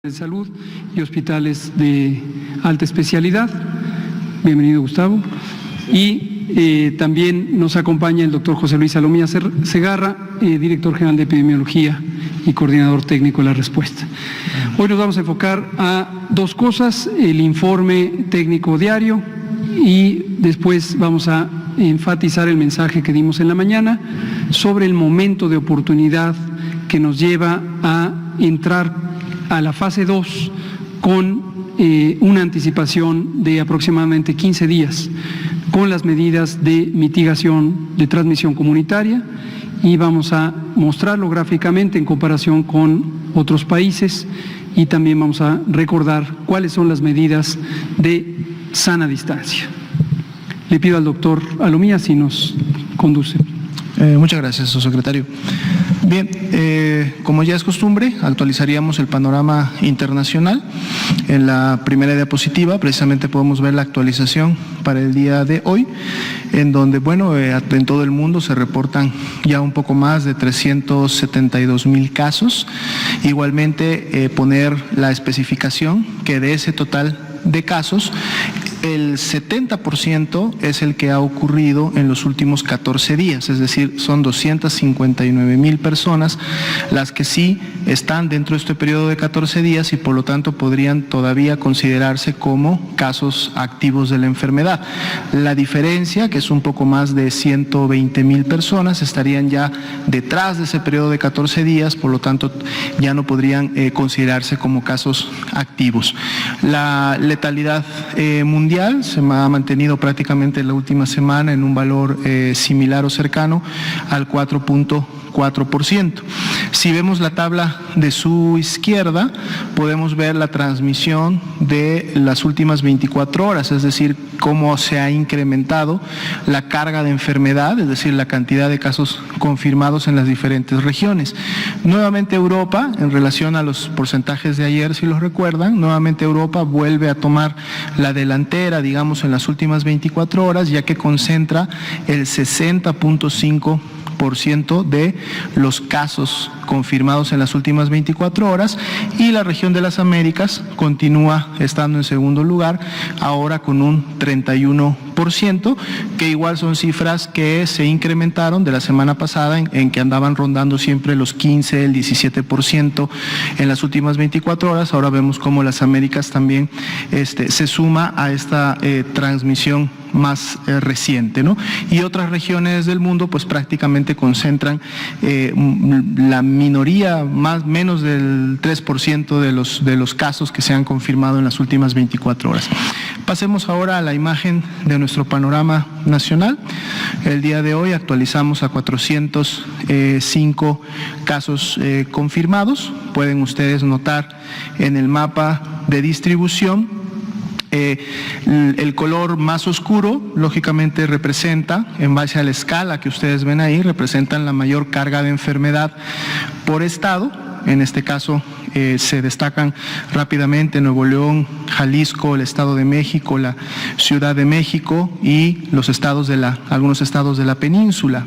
de salud y hospitales de alta especialidad. Bienvenido, Gustavo. Y también nos acompaña el doctor José Luis Salomía Segarra, director general de epidemiología y coordinador técnico de la respuesta. Hoy nos vamos a enfocar a dos cosas: el informe técnico diario, y después vamos a enfatizar el mensaje que dimos en la mañana sobre el momento de oportunidad que nos lleva a entrar a la fase 2 con una anticipación de aproximadamente 15 días con las medidas de mitigación de transmisión comunitaria, y vamos a mostrarlo gráficamente en comparación con otros países, y también vamos a recordar cuáles son las medidas de sana distancia. Le pido al doctor Alomía si nos conduce. Muchas gracias, subsecretario. Bien, como ya es costumbre, actualizaríamos el panorama internacional. En la primera diapositiva precisamente podemos ver la actualización para el día de hoy, en donde, bueno, en todo el mundo se reportan ya un poco más de 372,000 casos. Igualmente, poner la especificación que de ese total de casos, el 70% es el que ha ocurrido en los últimos 14 días, es decir, son 259,000 personas las que sí están dentro de este periodo de 14 días y por lo tanto podrían todavía considerarse como casos activos de la enfermedad. La diferencia, que es un poco más de 120,000 personas, estarían ya detrás de ese periodo de 14 días, por lo tanto ya no podrían considerarse como casos activos. La letalidad mundial se ha mantenido prácticamente en la última semana en un valor similar o cercano al 4.4%. Si vemos la tabla de su izquierda, podemos ver la transmisión de las últimas 24 horas, es decir, cómo se ha incrementado la carga de enfermedad, es decir, la cantidad de casos confirmados en las diferentes regiones. Nuevamente Europa, en relación a los porcentajes de ayer, si los recuerdan, nuevamente Europa vuelve a tomar la delantera, digamos, en las últimas 24 horas, ya que concentra el 60.5% de los casos confirmados en las últimas 24 horas, y la región de las Américas continúa estando en segundo lugar, ahora con un 31%, que igual son cifras que se incrementaron de la semana pasada, en que andaban rondando siempre los 15, el 17% en las últimas 24 horas. Ahora vemos cómo las Américas también se suma a esta transmisión más reciente, ¿no? Y otras regiones del mundo pues prácticamente concentran la minoría, menos del 3% de los casos que se han confirmado en las últimas 24 horas. Pasemos ahora a la imagen de nuestro panorama nacional. El día de hoy actualizamos a 405 casos confirmados. Pueden ustedes notar en el mapa de distribución el color más oscuro, lógicamente representa, en base a la escala que ustedes ven ahí, representan la mayor carga de enfermedad por estado. En este caso se destacan rápidamente Nuevo León, Jalisco, el Estado de México, la Ciudad de México y los estados algunos estados de la península.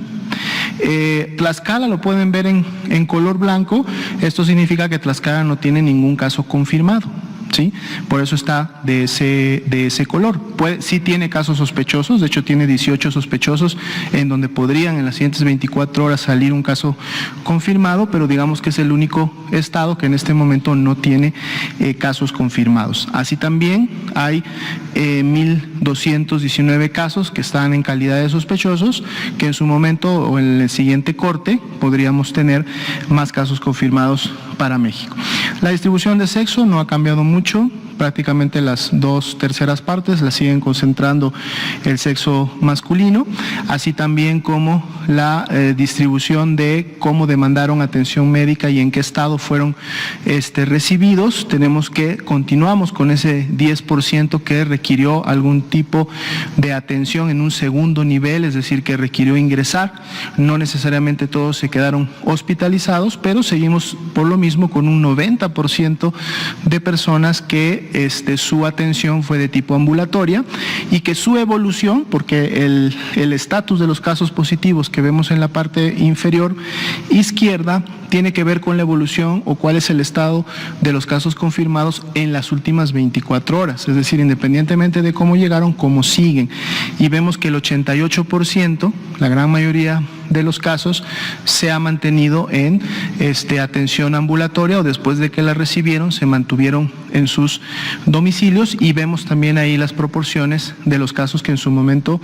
Tlaxcala lo pueden ver en color blanco. Esto significa que Tlaxcala no tiene ningún caso confirmado, ¿sí? Por eso está de ese color. Sí tiene casos sospechosos, de hecho tiene 18 sospechosos en donde podrían en las siguientes 24 horas salir un caso confirmado, pero digamos que es el único estado que en este momento no tiene casos confirmados. Así también hay 1,219 casos que están en calidad de sospechosos, que en su momento o en el siguiente corte podríamos tener más casos confirmados para México. La distribución de sexo no ha cambiado mucho. Prácticamente las 2/3 partes las siguen concentrando el sexo masculino, así también como la distribución de cómo demandaron atención médica y en qué estado fueron recibidos. Continuamos con ese 10% que requirió algún tipo de atención en un segundo nivel, es decir, que requirió ingresar. No necesariamente todos se quedaron hospitalizados, pero seguimos por lo mismo con un 90% de personas que que su atención fue de tipo ambulatoria y que su evolución, porque el estatus de los casos positivos que vemos en la parte inferior izquierda tiene que ver con la evolución o cuál es el estado de los casos confirmados en las últimas 24 horas, es decir, independientemente de cómo llegaron, cómo siguen. Y vemos que el 88%, la gran mayoría de los casos, se ha mantenido en atención ambulatoria o después de que la recibieron se mantuvieron en sus domicilios, y vemos también ahí las proporciones de los casos que en su momento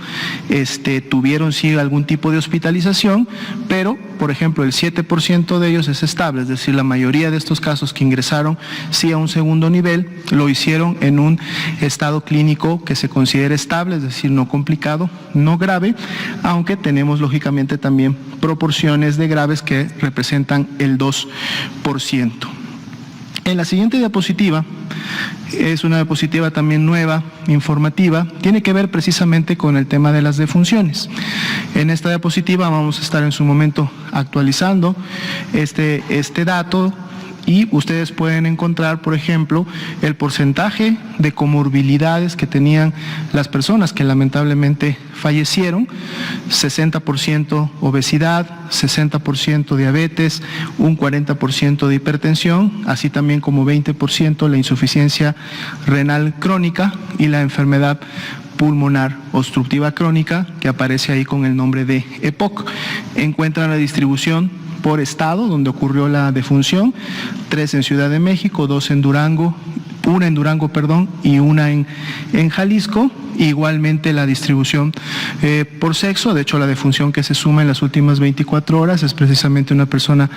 tuvieron sí algún tipo de hospitalización, pero por ejemplo el 7% de ellos es estable, es decir, la mayoría de estos casos que ingresaron sí a un segundo nivel lo hicieron en un estado clínico que se considera estable, es decir, no complicado, no grave, aunque tenemos lógicamente también proporciones de graves que representan el 2%. En la siguiente diapositiva, es una diapositiva también nueva, informativa, tiene que ver precisamente con el tema de las defunciones. En esta diapositiva vamos a estar en su momento actualizando este dato, y ustedes pueden encontrar, por ejemplo, el porcentaje de comorbilidades que tenían las personas que lamentablemente fallecieron: 60% obesidad, 60% diabetes, un 40% de hipertensión, así también como 20% la insuficiencia renal crónica y la enfermedad pulmonar obstructiva crónica, que aparece ahí con el nombre de EPOC. Encuentran la distribución por estado donde ocurrió la defunción: 3 en Ciudad de México, 2 en Durango, una en Durango, y una en Jalisco. Igualmente la distribución por sexo. De hecho, la defunción que se suma en las últimas 24 horas es precisamente una persona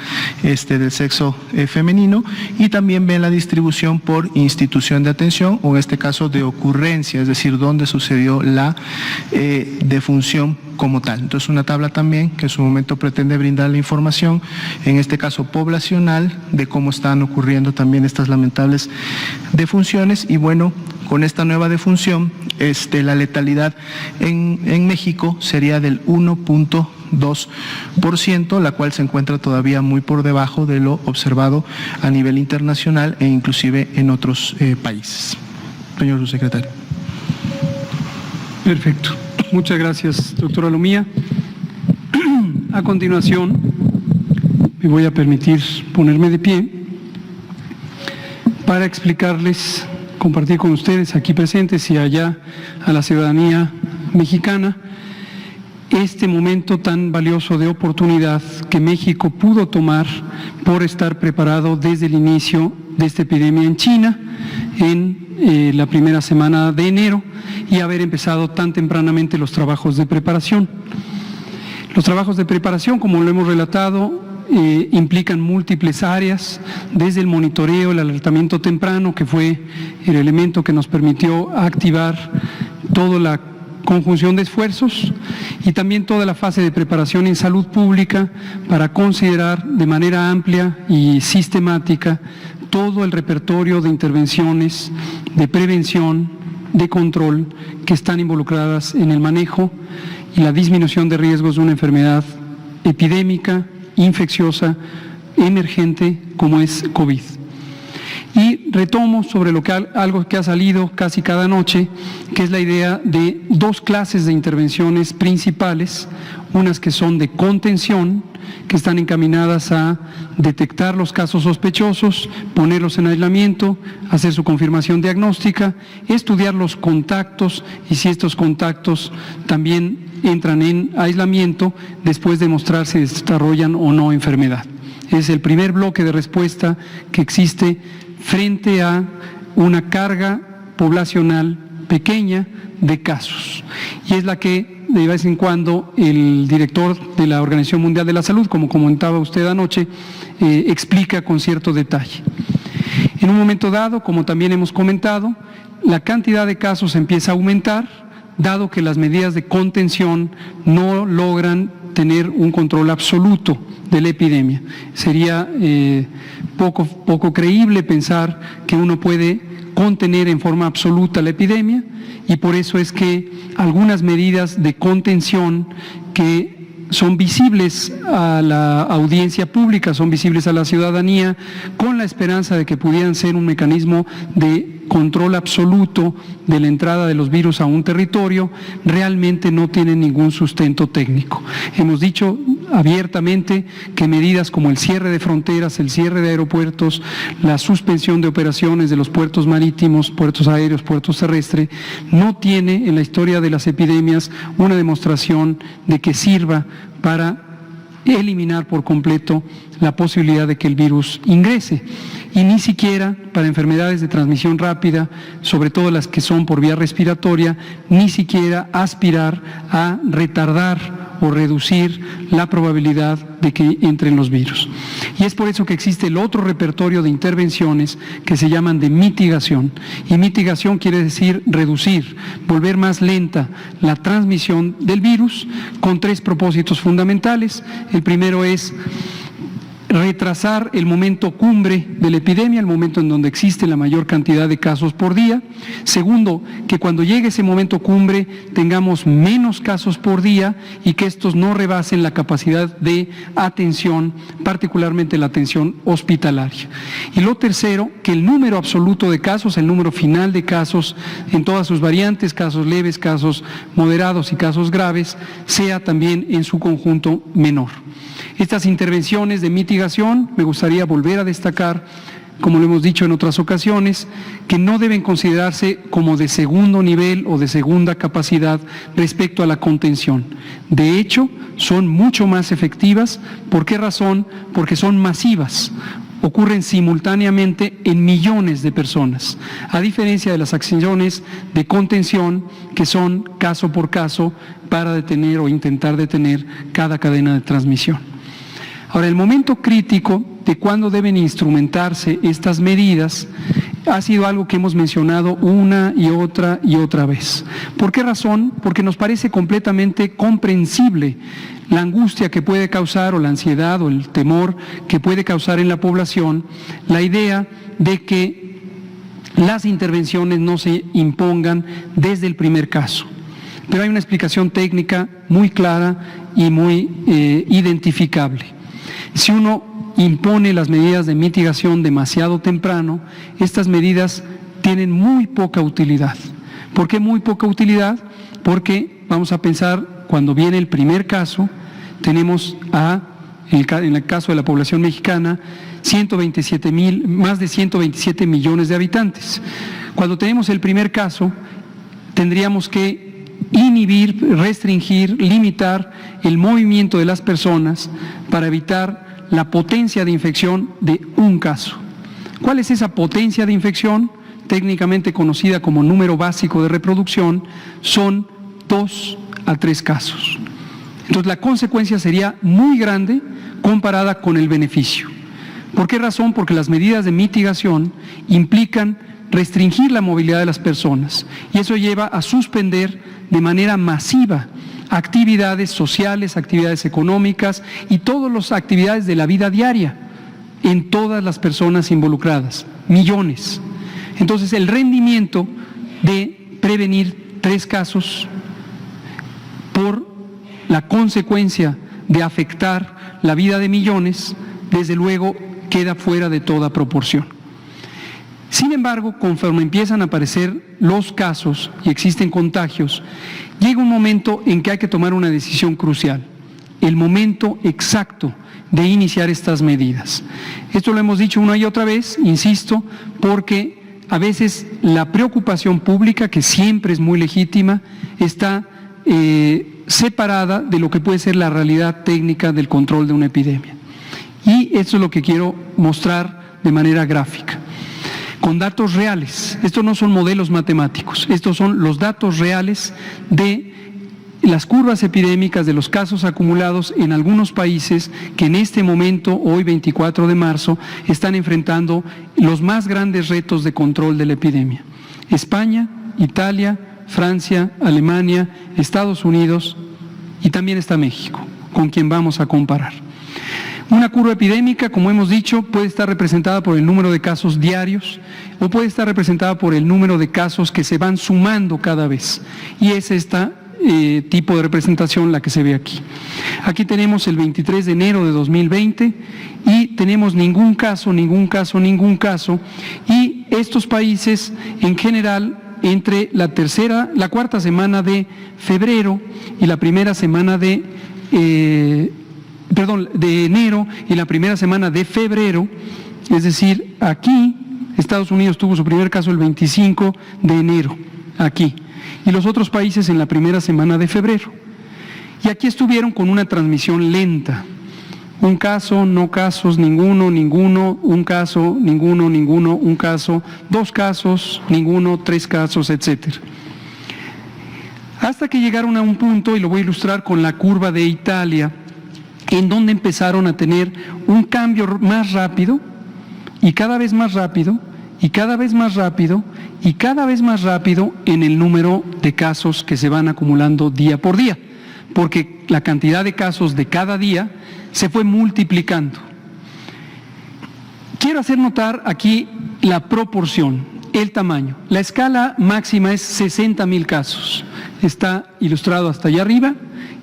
del sexo femenino, y también ven la distribución por institución de atención, o en este caso de ocurrencia, es decir, dónde sucedió la defunción como tal. Entonces, una tabla también que en su momento pretende brindar la información, en este caso poblacional, de cómo están ocurriendo también estas lamentables defunciones. Y bueno, con esta nueva defunción, la letalidad en México sería del 1.2%, la cual se encuentra todavía muy por debajo de lo observado a nivel internacional e inclusive en otros países. Señor subsecretario. Perfecto. Muchas gracias, doctora Alomía. A continuación, me voy a permitir ponerme de pie para explicarles, compartir con ustedes aquí presentes y allá a la ciudadanía mexicana este momento tan valioso de oportunidad que México pudo tomar por estar preparado desde el inicio de esta epidemia en China, en la primera semana de enero, y haber empezado tan tempranamente los trabajos de preparación. Los trabajos de preparación, como lo hemos relatado, implican múltiples áreas, desde el monitoreo, el alertamiento temprano, que fue el elemento que nos permitió activar toda la conjunción de esfuerzos, y también toda la fase de preparación en salud pública para considerar de manera amplia y sistemática todo el repertorio de intervenciones, de prevención, de control que están involucradas en el manejo y la disminución de riesgos de una enfermedad epidémica, infecciosa, emergente como es COVID. Y retomo sobre algo que ha salido casi cada noche, que es la idea de 2 clases de intervenciones principales: unas que son de contención, que están encaminadas a detectar los casos sospechosos, ponerlos en aislamiento, hacer su confirmación diagnóstica, estudiar los contactos, y si estos contactos también entran en aislamiento, después demostrar si desarrollan o no enfermedad. Es el primer bloque de respuesta que existe frente a una carga poblacional pequeña de casos, y es la que de vez en cuando el director de la Organización Mundial de la Salud, como comentaba usted anoche, explica con cierto detalle. En un momento dado, como también hemos comentado, la cantidad de casos empieza a aumentar, dado que las medidas de contención no logran tener un control absoluto de la epidemia. Sería poco creíble pensar que uno puede contener en forma absoluta la epidemia, y por eso es que algunas medidas de contención que son visibles a la audiencia pública, son visibles a la ciudadanía, con la esperanza de que pudieran ser un mecanismo de control absoluto de la entrada de los virus a un territorio realmente no tienen ningún sustento técnico. Hemos dicho abiertamente que medidas como el cierre de fronteras, el cierre de aeropuertos, la suspensión de operaciones de los puertos marítimos, puertos aéreos, puertos terrestres, no tiene en la historia de las epidemias una demostración de que sirva para eliminar por completo la posibilidad de que el virus ingrese. Y ni siquiera para enfermedades de transmisión rápida, sobre todo las que son por vía respiratoria, ni siquiera aspirar a retardar o reducir la probabilidad de que entren los virus. Y es por eso que existe el otro repertorio de intervenciones que se llaman de mitigación. Y mitigación quiere decir reducir, volver más lenta la transmisión del virus con 3 propósitos fundamentales. El primero es retrasar el momento cumbre de la epidemia, el momento en donde existe la mayor cantidad de casos por día. Segundo, que cuando llegue ese momento cumbre tengamos menos casos por día y que estos no rebasen la capacidad de atención, particularmente la atención hospitalaria. Y lo tercero, que el número absoluto de casos, el número final de casos en todas sus variantes, casos leves, casos moderados y casos graves, sea también en su conjunto menor. Estas intervenciones de mitigación, me gustaría volver a destacar, como lo hemos dicho en otras ocasiones, que no deben considerarse como de segundo nivel o de segunda capacidad respecto a la contención. De hecho, son mucho más efectivas. ¿Por qué razón? Porque son masivas. Ocurren simultáneamente en millones de personas, a diferencia de las acciones de contención que son caso por caso para detener o intentar detener cada cadena de transmisión. Ahora, el momento crítico de cuándo deben instrumentarse estas medidas ha sido algo que hemos mencionado una y otra vez. ¿Por qué razón? Porque nos parece completamente comprensible la angustia que puede causar, o la ansiedad o el temor que puede causar en la población la idea de que las intervenciones no se impongan desde el primer caso. Pero hay una explicación técnica muy clara y muy identificable. Si uno impone las medidas de mitigación demasiado temprano, estas medidas tienen muy poca utilidad. ¿Por qué muy poca utilidad? Porque vamos a pensar, cuando viene el primer caso, tenemos en el caso de la población mexicana, más de 127 millones de habitantes. Cuando tenemos el primer caso, tendríamos que inhibir, restringir, limitar el movimiento de las personas para evitar la potencia de infección de un caso. ¿Cuál es esa potencia de infección? Técnicamente conocida como número básico de reproducción, son 2 a 3 casos. Entonces la consecuencia sería muy grande comparada con el beneficio. ¿Por qué razón? Porque las medidas de mitigación implican restringir la movilidad de las personas y eso lleva a suspender de manera masiva actividades sociales, actividades económicas y todas las actividades de la vida diaria en todas las personas involucradas, millones. Entonces el rendimiento de prevenir 3 casos por la consecuencia de afectar la vida de millones, desde luego queda fuera de toda proporción. Sin embargo, conforme empiezan a aparecer los casos y existen contagios, llega un momento en que hay que tomar una decisión crucial, el momento exacto de iniciar estas medidas. Esto lo hemos dicho una y otra vez, insisto, porque a veces la preocupación pública, que siempre es muy legítima, está separada de lo que puede ser la realidad técnica del control de una epidemia. Y eso es lo que quiero mostrar de manera gráfica, con datos reales. Estos no son modelos matemáticos, estos son los datos reales de las curvas epidémicas de los casos acumulados en algunos países que en este momento, hoy 24 de marzo, están enfrentando los más grandes retos de control de la epidemia. España, Italia, Francia, Alemania, Estados Unidos y también está México, con quien vamos a comparar. Una curva epidémica, como hemos dicho, puede estar representada por el número de casos diarios o puede estar representada por el número de casos que se van sumando cada vez. Y es esta tipo de representación la que se ve aquí. Aquí tenemos el 23 de enero de 2020 y tenemos ningún caso, y estos países en general entre la cuarta semana de febrero y la primera semana de enero y la primera semana de febrero, es decir, aquí Estados Unidos tuvo su primer caso el 25 de enero, aquí, y los otros países en la primera semana de febrero. Y aquí estuvieron con una transmisión lenta. Un caso, no casos, ninguno, un caso, ninguno, un caso, 2 casos, ninguno, 3 casos, etc. Hasta que llegaron a un punto, y lo voy a ilustrar con la curva de Italia, en donde empezaron a tener un cambio más rápido, y cada vez más rápido, y cada vez más rápido, y cada vez más rápido en el número de casos que se van acumulando día por día, porque la cantidad de casos de cada día se fue multiplicando. Quiero hacer notar aquí la proporción, el tamaño. La escala máxima es 60,000 casos. Está ilustrado hasta allá arriba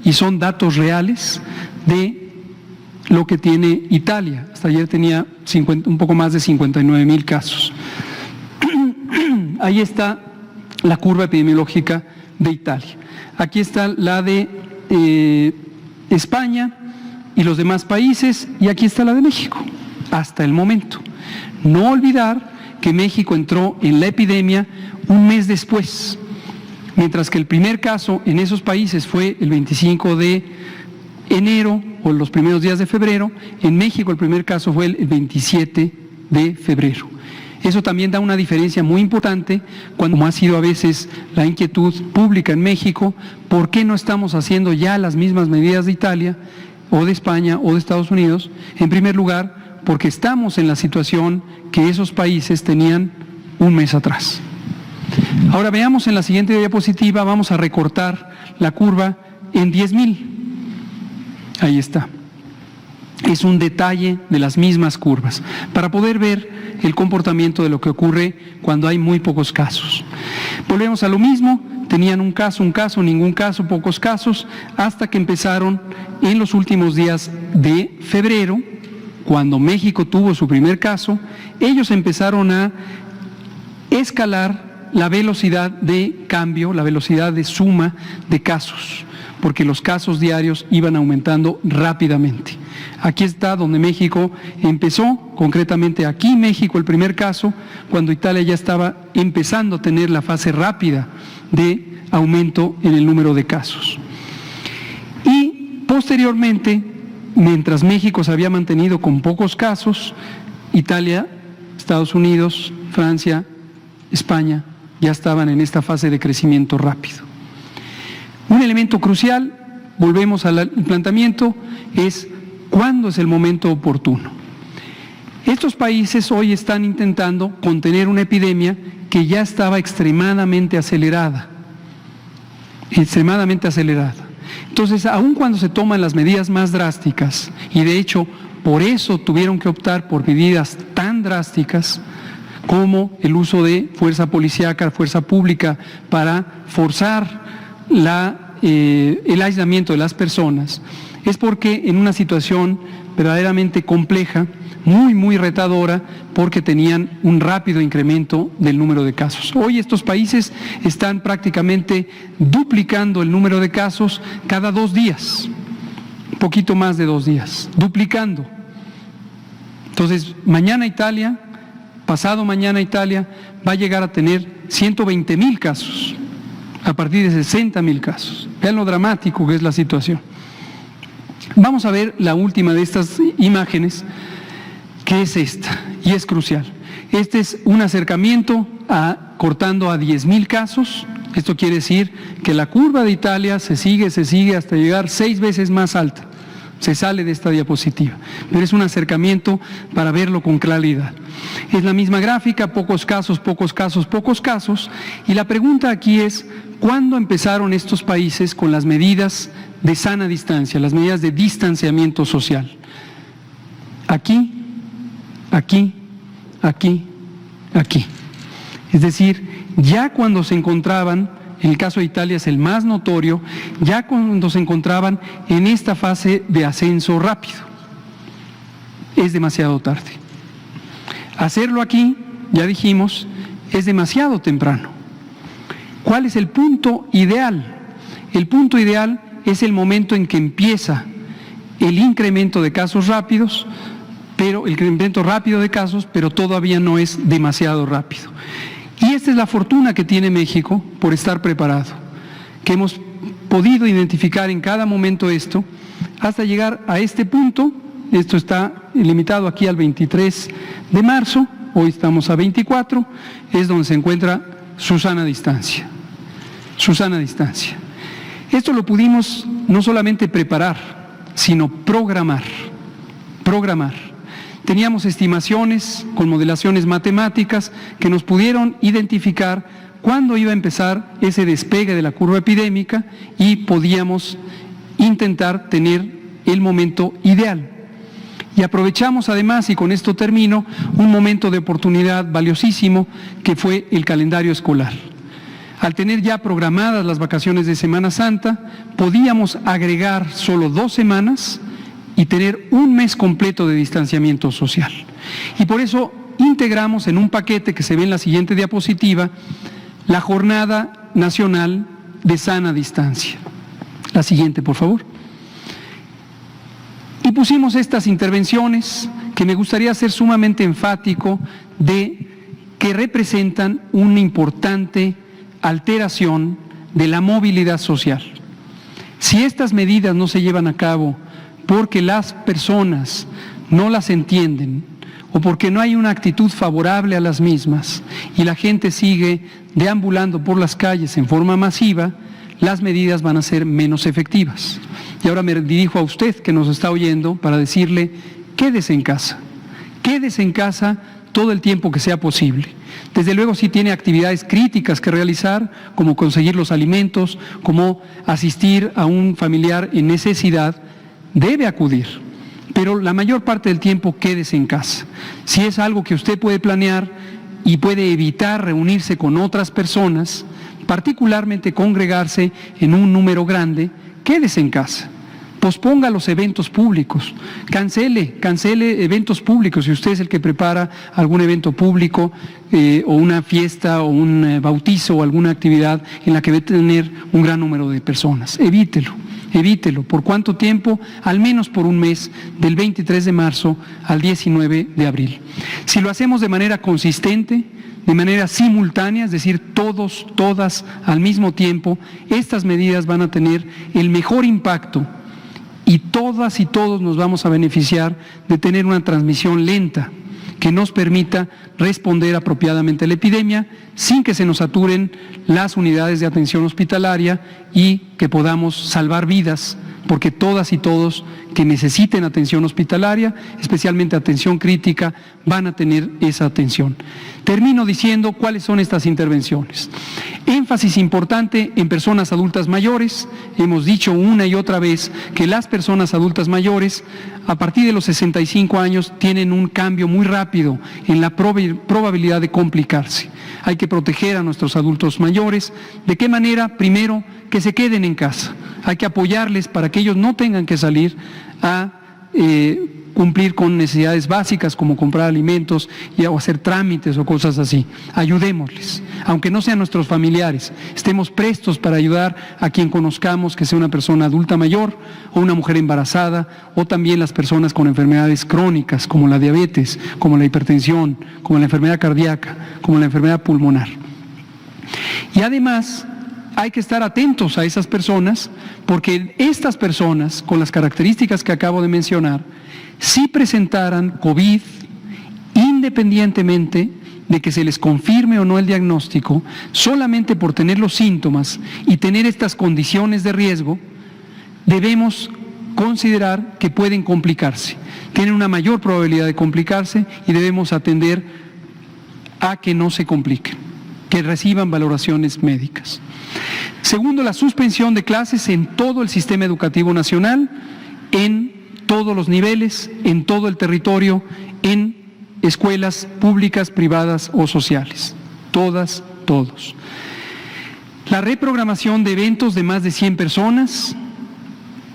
y son datos reales de lo que tiene Italia. Hasta ayer tenía un poco más de 59,000 casos. Ahí está la curva epidemiológica de Italia. Aquí está la de España y los demás países, y aquí está la de México, hasta el momento. No olvidar que México entró en la epidemia un mes después, mientras que el primer caso en esos países fue el 25 de enero o los primeros días de febrero. En México el primer caso fue el 27 de febrero. Eso también da una diferencia muy importante, como ha sido a veces la inquietud pública en México, ¿por qué no estamos haciendo ya las mismas medidas de Italia o de España o de Estados Unidos? En primer lugar, porque estamos en la situación que esos países tenían un mes atrás. Ahora veamos en la siguiente diapositiva, vamos a recortar la curva en 10,000. Ahí está. Es un detalle de las mismas curvas, para poder ver el comportamiento de lo que ocurre cuando hay muy pocos casos. Volvemos a lo mismo, tenían un caso, ningún caso, pocos casos, hasta que empezaron en los últimos días de febrero, cuando México tuvo su primer caso, ellos empezaron a escalar la velocidad de cambio, la velocidad de suma de casos, porque los casos diarios iban aumentando rápidamente. Aquí está donde México empezó, concretamente aquí México el primer caso, cuando Italia ya estaba empezando a tener la fase rápida de aumento en el número de casos. Y posteriormente, mientras México se había mantenido con pocos casos, Italia, Estados Unidos, Francia, España ya estaban en esta fase de crecimiento rápido. Un elemento crucial, volvemos al planteamiento, es ¿cuándo es el momento oportuno? Estos países hoy están intentando contener una epidemia que ya estaba extremadamente acelerada. Entonces, aun cuando se toman las medidas más drásticas, y de hecho por eso tuvieron que optar por medidas tan drásticas como el uso de fuerza policíaca, fuerza pública, para forzar el aislamiento de las personas, es porque en una situación verdaderamente compleja, muy retadora, porque tenían un rápido incremento del número de casos. Hoy estos países están prácticamente duplicando el número de casos cada 2 días, un poquito más de 2 días, duplicando. Entonces, mañana Italia, pasado mañana Italia, va a llegar a tener 120,000 casos, a partir de 60,000 casos. Vean lo dramático que es la situación. Vamos a ver la última de estas imágenes, que es esta, y es crucial. Este es un acercamiento cortando a 10,000 casos. Esto quiere decir que la curva de Italia se sigue hasta llegar 6 veces más alta. Se sale de esta diapositiva, pero es un acercamiento para verlo con claridad. Es la misma gráfica, pocos casos, y la pregunta aquí es, ¿cuándo empezaron estos países con las medidas de sana distancia, las medidas de distanciamiento social? Aquí. Es decir, ya cuando se encontraban, en el caso de Italia es el más notorio, ya cuando se encontraban en esta fase de ascenso rápido. Es demasiado tarde. Hacerlo aquí, ya dijimos, es demasiado temprano. ¿Cuál es el punto ideal? El punto ideal es el momento en que empieza el incremento de casos rápidos, pero el incremento rápido de casos, pero todavía no es demasiado rápido. Y esta es la fortuna que tiene México por estar preparado, que hemos podido identificar en cada momento esto, hasta llegar a este punto. Esto está limitado aquí al 23 de marzo, hoy estamos a 24, es donde se encuentra su sana distancia. Su sana distancia. Esto lo pudimos no solamente preparar, sino programar. Teníamos estimaciones con modelaciones matemáticas que nos pudieron identificar cuándo iba a empezar ese despegue de la curva epidémica y podíamos intentar tener el momento ideal. Y aprovechamos además, y con esto termino, un momento de oportunidad valiosísimo que fue el calendario escolar. Al tener ya programadas las vacaciones de Semana Santa, podíamos agregar solo 2 semanas y tener un mes completo de distanciamiento social. Y por eso integramos en un paquete que se ve en la siguiente diapositiva la Jornada Nacional de Sana Distancia. La siguiente, por favor. Y pusimos estas intervenciones que me gustaría ser sumamente enfático de que representan una importante alteración de la movilidad social. Si estas medidas no se llevan a cabo porque las personas no las entienden o porque no hay una actitud favorable a las mismas y la gente sigue deambulando por las calles en forma masiva, las medidas van a ser menos efectivas. Y ahora me dirijo a usted que nos está oyendo para decirle, quédese en casa todo el tiempo que sea posible. Desde luego si tiene actividades críticas que realizar, como conseguir los alimentos, como asistir a un familiar en necesidad, debe acudir, pero la mayor parte del tiempo quédese en casa. Si es algo que usted puede planear y puede evitar reunirse con otras personas, particularmente congregarse en un número grande, quédese en casa. Posponga los eventos públicos, cancele eventos públicos. Si usted es el que prepara algún evento público o una fiesta o un bautizo o alguna actividad en la que debe tener un gran número de personas, evítelo. ¿Por cuánto tiempo? Al menos por un mes, del 23 de marzo al 19 de abril. Si lo hacemos de manera consistente, de manera simultánea, es decir, todas al mismo tiempo, estas medidas van a tener el mejor impacto y todas y todos nos vamos a beneficiar de tener una transmisión lenta que nos permita responder apropiadamente a la epidemia sin que se nos saturen las unidades de atención hospitalaria y que podamos salvar vidas, porque todas y todos que necesiten atención hospitalaria, especialmente atención crítica, van a tener esa atención. Termino diciendo cuáles son estas intervenciones. Énfasis importante en personas adultas mayores. Hemos dicho una y otra vez que las personas adultas mayores, a partir de los 65 años, tienen un cambio muy rápido en la probabilidad de complicarse. Hay que proteger a nuestros adultos mayores. ¿De qué manera? Primero, que se queden en casa. Hay que apoyarles para que ellos no tengan que salir a cumplir con necesidades básicas como comprar alimentos o hacer trámites o cosas así. Ayudémosles, aunque no sean nuestros familiares, estemos prestos para ayudar a quien conozcamos que sea una persona adulta mayor o una mujer embarazada, o también las personas con enfermedades crónicas como la diabetes, como la hipertensión, como la enfermedad cardíaca, como la enfermedad pulmonar. Y además hay que estar atentos a esas personas, porque estas personas, con las características que acabo de mencionar, si presentaran COVID, independientemente de que se les confirme o no el diagnóstico, solamente por tener los síntomas y tener estas condiciones de riesgo, debemos considerar que pueden complicarse. Tienen una mayor probabilidad de complicarse y debemos atender a que no se compliquen, que reciban valoraciones médicas. Segundo, la suspensión de clases en todo el sistema educativo nacional, en todos los niveles, en todo el territorio, en escuelas públicas, privadas o sociales. Todos. La reprogramación de eventos de más de 100 personas,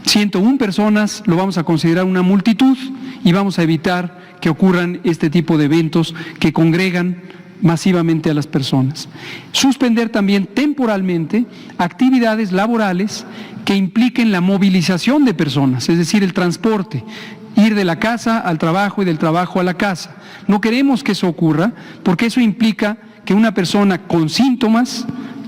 101 personas, lo vamos a considerar una multitud y vamos a evitar que ocurran este tipo de eventos que congregan masivamente a las personas. Suspender también temporalmente actividades laborales que impliquen la movilización de personas, es decir, el transporte, ir de la casa al trabajo y del trabajo a la casa. No queremos que eso ocurra porque eso implica que una persona con síntomas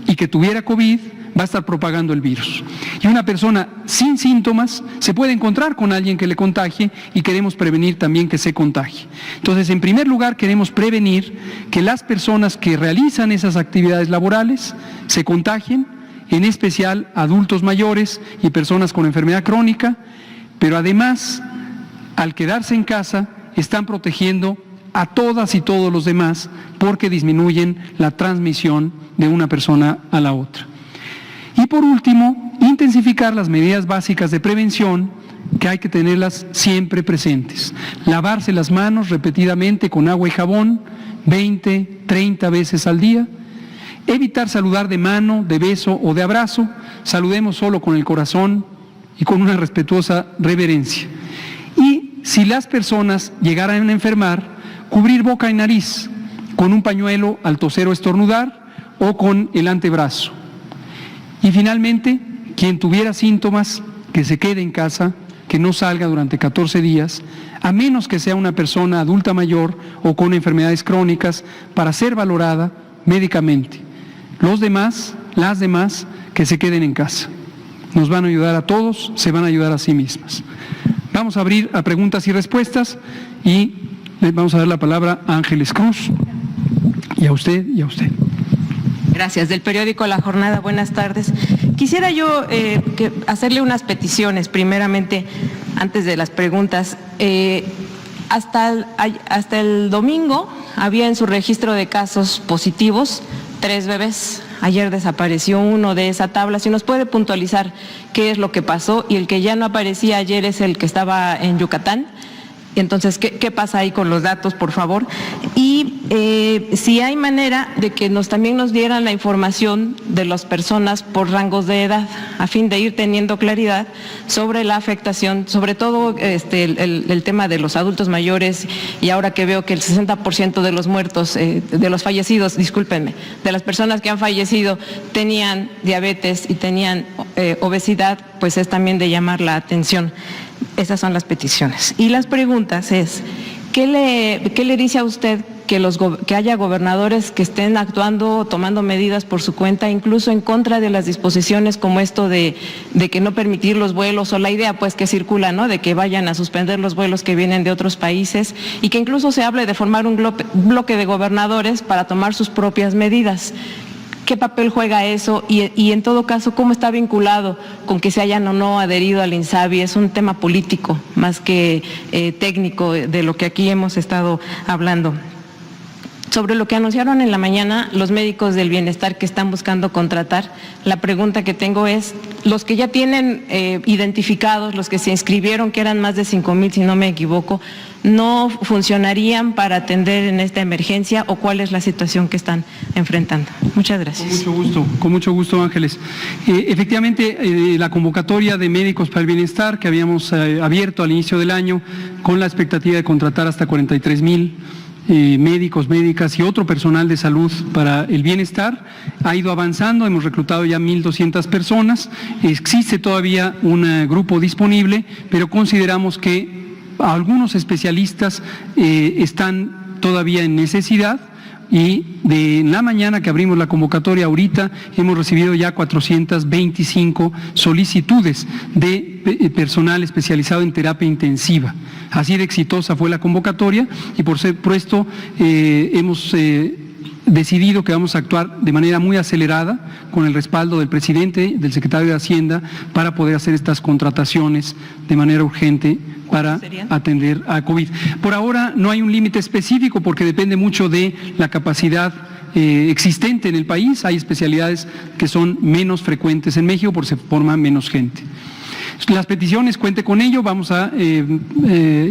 y que tuviera COVID va a estar propagando el virus. Y una persona sin síntomas se puede encontrar con alguien que le contagie y queremos prevenir también que se contagie. Entonces, en primer lugar, queremos prevenir que las personas que realizan esas actividades laborales se contagien, en especial adultos mayores y personas con enfermedad crónica, pero además, al quedarse en casa, están protegiendo a todas y todos los demás porque disminuyen la transmisión de una persona a la otra. Y por último, intensificar las medidas básicas de prevención que hay que tenerlas siempre presentes. Lavarse las manos repetidamente con agua y jabón, 20, 30 veces al día. Evitar saludar de mano, de beso o de abrazo. Saludemos solo con el corazón y con una respetuosa reverencia. Y si las personas llegaran a enfermar, cubrir boca y nariz con un pañuelo al toser o estornudar o con el antebrazo. Y finalmente, quien tuviera síntomas, que se quede en casa, que no salga durante 14 días, a menos que sea una persona adulta mayor o con enfermedades crónicas, para ser valorada médicamente. Los demás, las demás, que se queden en casa. Nos van a ayudar a todos, se van a ayudar a sí mismas. Vamos a abrir a preguntas y respuestas y le vamos a dar la palabra a Ángeles Cruz, y a usted y a usted. Gracias. Del periódico La Jornada, buenas tardes. Quisiera yo hacerle unas peticiones, primeramente, antes de las preguntas. Hasta el domingo había en su registro de casos positivos 3 bebés. Ayer desapareció uno de esa tabla. Si nos puede puntualizar qué es lo que pasó, y el que ya no aparecía ayer es el que estaba en Yucatán. Entonces, ¿qué pasa ahí con los datos, por favor? Y si hay manera de que también nos dieran la información de las personas por rangos de edad, a fin de ir teniendo claridad sobre la afectación, sobre todo el tema de los adultos mayores, y ahora que veo que el 60% de los muertos, de los fallecidos, discúlpenme, de las personas que han fallecido tenían diabetes y tenían obesidad, pues es también de llamar la atención. Esas son las peticiones. Y las preguntas es, ¿qué le dice a usted que haya gobernadores que estén actuando, tomando medidas por su cuenta, incluso en contra de las disposiciones como esto de que no permitir los vuelos, o la idea pues que circula, ¿no?, de que vayan a suspender los vuelos que vienen de otros países, y que incluso se hable de formar un bloque de gobernadores para tomar sus propias medidas? ¿Qué papel juega eso? Y en todo caso, ¿cómo está vinculado con que se hayan o no adherido al INSABI? Es un tema político más que técnico de lo que aquí hemos estado hablando. Sobre lo que anunciaron en la mañana los médicos del bienestar que están buscando contratar, la pregunta que tengo es, los que ya tienen identificados, los que se inscribieron, que eran más de 5,000 si no me equivoco, ¿no funcionarían para atender en esta emergencia, o cuál es la situación que están enfrentando? Muchas gracias. Con mucho gusto, Ángeles. Efectivamente, la convocatoria de médicos para el bienestar que habíamos abierto al inicio del año, con la expectativa de contratar hasta 43,000 médicos, médicas y otro personal de salud para el bienestar, ha ido avanzando. Hemos reclutado ya 1,200 personas. Existe todavía un grupo disponible, pero consideramos que algunos especialistas están todavía en necesidad, y de la mañana que abrimos la convocatoria ahorita hemos recibido ya 425 solicitudes de personal especializado en terapia intensiva. Así de exitosa fue la convocatoria, y por esto hemos decidido que vamos a actuar de manera muy acelerada, con el respaldo del presidente, del secretario de Hacienda, para poder hacer estas contrataciones de manera urgente para atender a COVID. Por ahora no hay un límite específico porque depende mucho de la capacidad existente en el país. Hay especialidades que son menos frecuentes en México porque se forma menos gente. Las peticiones, cuente con ello, vamos a